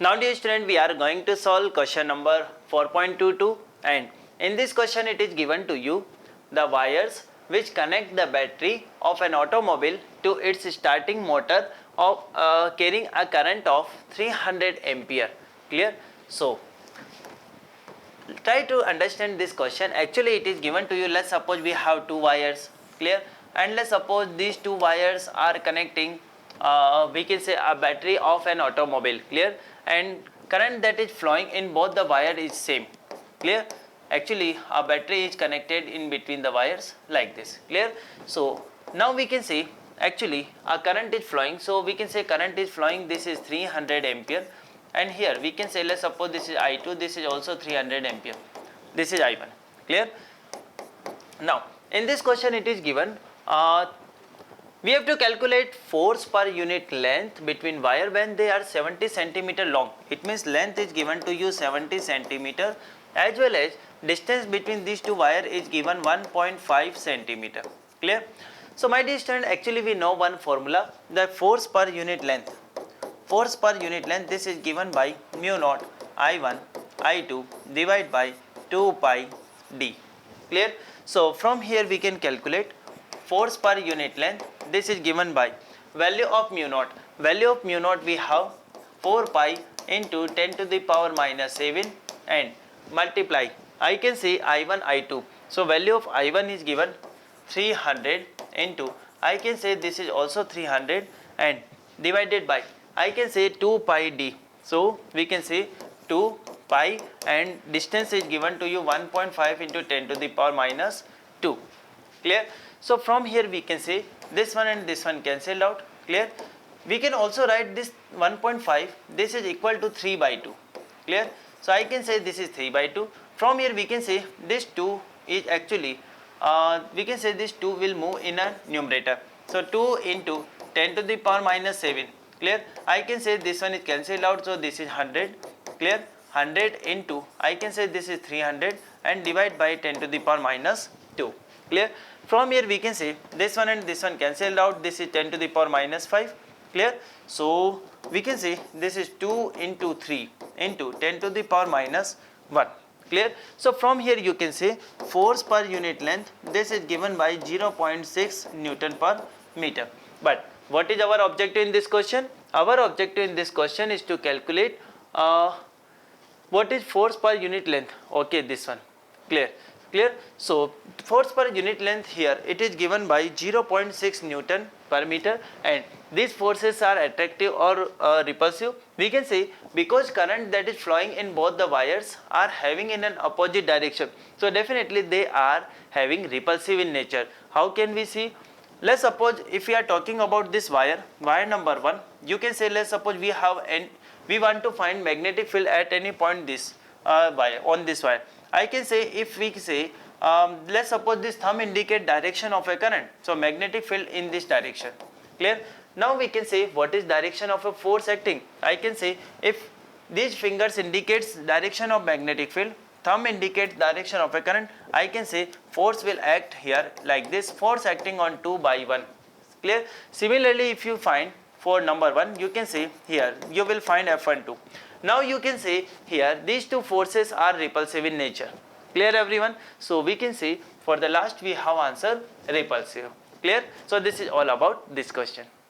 Now dear student, we are going to solve question number 4.22, and in this question it is given to you the wires which connect the battery of an automobile to its starting motor of carrying a current of 300 ampere. Clear? So try to understand this question. Actually it is given to you, let's suppose we have two wires. Clear? And let's suppose these two wires are connecting we can say a battery of an automobile. Clear? And current that is flowing in both the wire is same. Clear? Actually a battery is connected in between the wires like this. Clear? So now we can say actually a current is flowing, so we can say current is flowing, this is 300 ampere, and here we can say, let's suppose this is I2, this is also 300 ampere, this is I1. Clear? Now in this question it is given we have to calculate force per unit length between wire when they are 70 centimeter long. It means length is given to you 70 centimeter, as well as distance between these two wire is given 1.5 centimeter. Clear? So my dear student, actually we know one formula, the force per unit length. Force per unit length, this is given by mu naught I1 I2 divided by 2 pi d. Clear? So from here we can calculate force per unit length. This is given by value of mu naught. Value of mu naught we have 4 pi into 10 to the power minus 7 and multiply, I can say I1 I2. So value of I1 is given 300 into, I can say this is also 300, and divided by, I can say 2 pi d. So we can say 2 pi, and distance is given to you 1.5 into 10 to the power minus 2. Clear? So from here we can say this one and this one cancelled out. Clear? We can also write this 1.5, this is equal to 3 by 2. Clear? So I can say this is 3 by 2. From here we can say this 2 is actually we can say this 2 will move in a numerator. So 2 into 10 to the power minus 7. Clear? I can say this one is cancelled out, so this is 100. Clear? 100 into, I can say this is 300, and divide by 10 to the power minus 2. Clear? From here we can say this one and this one cancelled out, this is 10 to the power minus 5. Clear? So we can say this is 2 into 3 into 10 to the power minus 1. Clear? So from here you can say force per unit length, this is given by 0.6 Newton per meter. But what is our objective in this question? Our objective in this question is to calculate what is force per unit length. Okay, this one. Clear? Clear? So force per unit length here, it is given by 0.6 Newton per meter, and these forces are attractive or repulsive. We can say because current that is flowing in both the wires are having in an opposite direction, so definitely they are having repulsive in nature. How can we see? Let's suppose if we are talking about this wire number 1, you can say, let's suppose we have, and we want to find magnetic field at any point this wire, on this wire. I can say, if we say let's suppose this thumb indicate direction of a current, so magnetic field in this direction. Clear? Now we can say what is direction of a force acting. I can say if these fingers indicates direction of magnetic field, thumb indicates direction of a current, I can say force will act here like this, force acting on 2 by 1. Clear? Similarly, if you find for number 1, you can say here you will find F1 2. Now you can say here these two forces are repulsive in nature. Clear everyone? So we can say for the last we have answer repulsive. Clear? So this is all about this question.